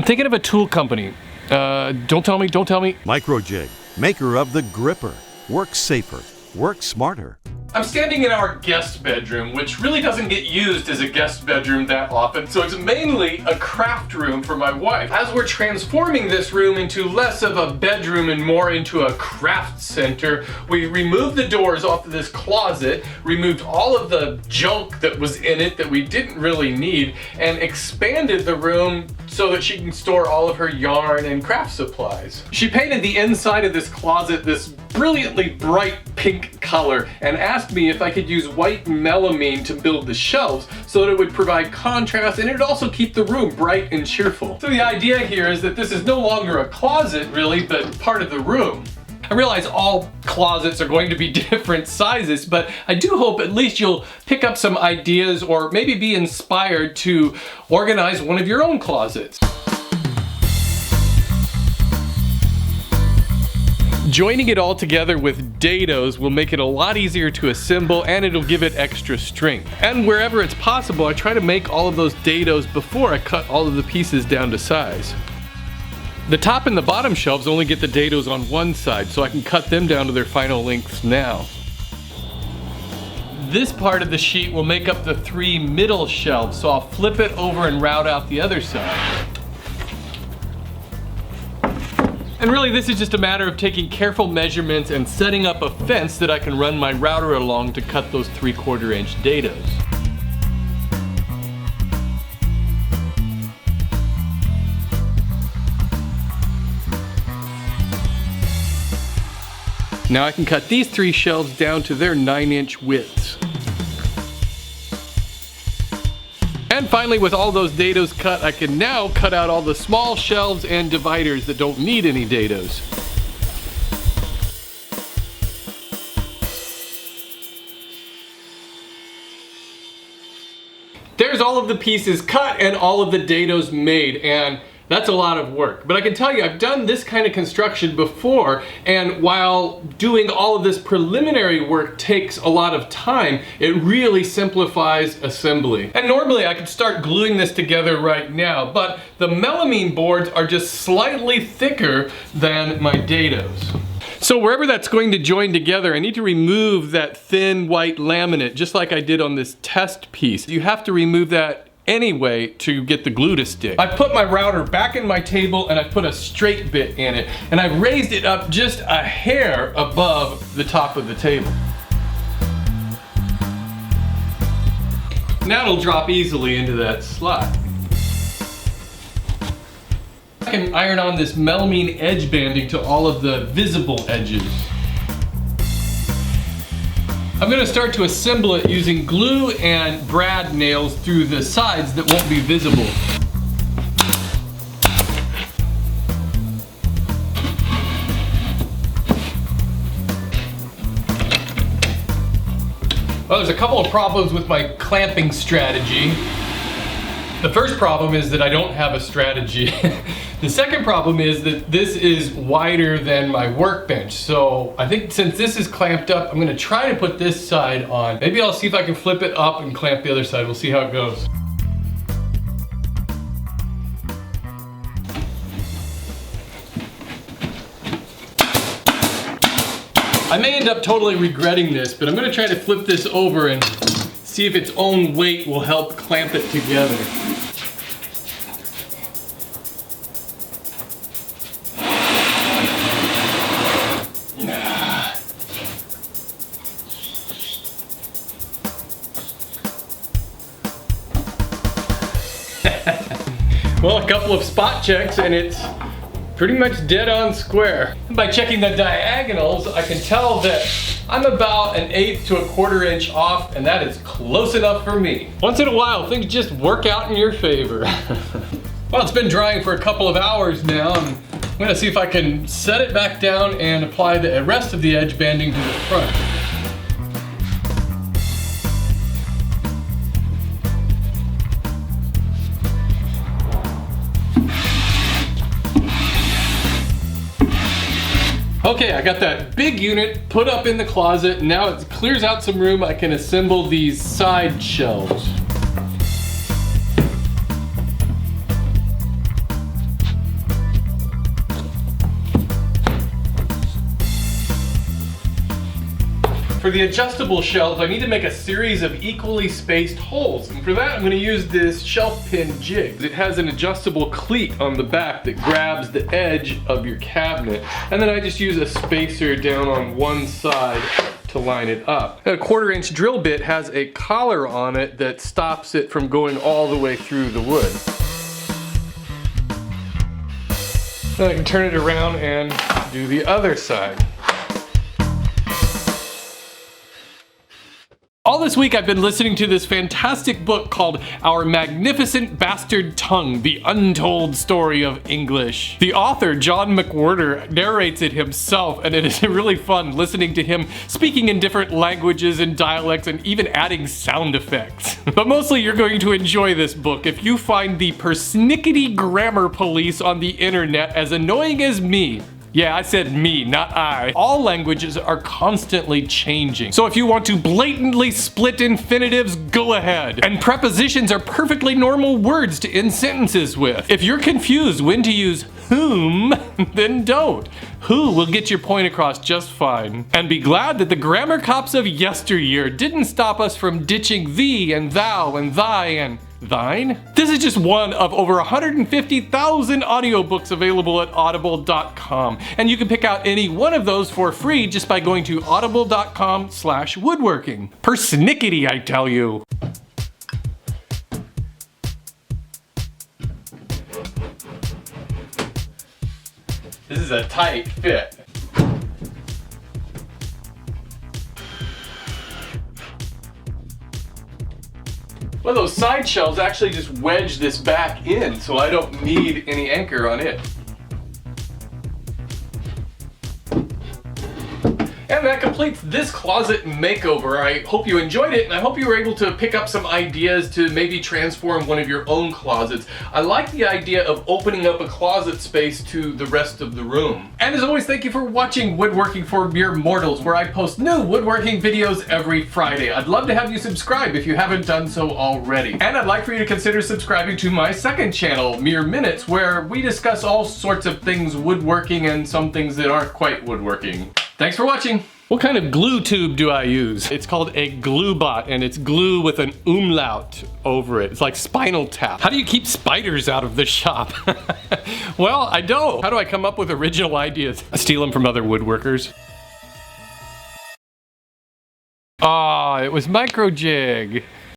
thinking of a tool company. Don't tell me. Microjig, maker of the gripper. Work safer, work smarter. I'm standing in our guest bedroom, which really doesn't get used as a guest bedroom that often, so it's mainly a craft room for my wife. As we're transforming this room into less of a bedroom and more into a craft center, we removed the doors off of this closet, removed all of the junk that was in it that we didn't really need, and expanded the room so that she can store all of her yarn and craft supplies. She painted the inside of this closet this brilliantly bright pink color and asked me if I could use white melamine to build the shelves so that it would provide contrast and it would also keep the room bright and cheerful. So the idea here is that this is no longer a closet really, but part of the room. I realize all closets are going to be different sizes, but I do hope at least you'll pick up some ideas or maybe be inspired to organize one of your own closets. Joining it all together with dados will make it a lot easier to assemble and it'll give it extra strength. And wherever it's possible, I try to make all of those dados before I cut all of the pieces down to size. The top and the bottom shelves only get the dados on one side, so I can cut them down to their final lengths now. This part of the sheet will make up the 3 middle shelves, so I'll flip it over and route out the other side. And really this is just a matter of taking careful measurements and setting up a fence that I can run my router along to cut those 3/4 inch dados. Now I can cut these 3 shelves down to their 9-inch widths. And finally, with all those dados cut, I can now cut out all the small shelves and dividers that don't need any dados. There's all of the pieces cut and all of the dados made, and that's a lot of work. But I can tell you, I've done this kind of construction before, and while doing all of this preliminary work takes a lot of time, it really simplifies assembly. And normally I could start gluing this together right now, but the melamine boards are just slightly thicker than my dados. So wherever that's going to join together, I need to remove that thin white laminate, just like I did on this test piece. You have to remove that anyway to get the glue to stick. I put my router back in my table and I put a straight bit in it, and I raised it up just a hair above the top of the table. Now it'll drop easily into that slot. I can iron on this melamine edge banding to all of the visible edges. I'm going to start to assemble it using glue and brad nails through the sides that won't be visible. Well, there's a couple of problems with my clamping strategy. The first problem is that I don't have a strategy. The second problem is that this is wider than my workbench. So I think since this is clamped up, I'm gonna try to put this side on. Maybe I'll see if I can flip it up and clamp the other side. We'll see how it goes. I may end up totally regretting this, but I'm gonna try to flip this over and see if its own weight will help clamp it together. Well, a couple of spot checks and it's pretty much dead on square. By checking the diagonals, I can tell that I'm about 1/8 to 1/4 inch off, and that is close enough for me. Once in a while, things just work out in your favor. Well, it's been drying for a couple of hours now, and I'm gonna see if I can set it back down and apply the rest of the edge banding to the front. Okay, I got that big unit put up in the closet. Now it clears out some room. I can assemble these side shelves. For the adjustable shelves, I need to make a series of equally spaced holes. And for that, I'm gonna use this shelf pin jig. It has an adjustable cleat on the back that grabs the edge of your cabinet. And then I just use a spacer down on one side to line it up. A 1/4" drill bit has a collar on it that stops it from going all the way through the wood. Then I can turn it around and do the other side. All this week I've been listening to this fantastic book called Our Magnificent Bastard Tongue, The Untold Story of English. The author, John McWhorter, narrates it himself, and it is really fun listening to him speaking in different languages and dialects and even adding sound effects. But mostly you're going to enjoy this book if you find the persnickety grammar police on the internet as annoying as me. Yeah, I said me, not I. All languages are constantly changing. So if you want to blatantly split infinitives, go ahead. And prepositions are perfectly normal words to end sentences with. If you're confused when to use whom, then don't. Who will get your point across just fine. And be glad that the grammar cops of yesteryear didn't stop us from ditching thee and thou and thy and thine? This is just one of over 150,000 audiobooks available at audible.com. And you can pick out any one of those for free just by going to audible.com/woodworking. Persnickety, I tell you. This is a tight fit. Well, those side shelves actually just wedge this back in, so I don't need any anchor on it. And that completes this closet makeover. I hope you enjoyed it, and I hope you were able to pick up some ideas to maybe transform one of your own closets. I like the idea of opening up a closet space to the rest of the room. And as always, thank you for watching Woodworking for Mere Mortals, where I post new woodworking videos every Friday. I'd love to have you subscribe if you haven't done so already. And I'd like for you to consider subscribing to my second channel, Mere Minutes, where we discuss all sorts of things woodworking and some things that aren't quite woodworking. Thanks for watching. What kind of glue tube do I use? It's called a glue bot, and it's glue with an umlaut over it. It's like Spinal Tap. How do you keep spiders out of the shop? Well, I don't. How do I come up with original ideas? I steal them from other woodworkers. Ah, it was micro jig.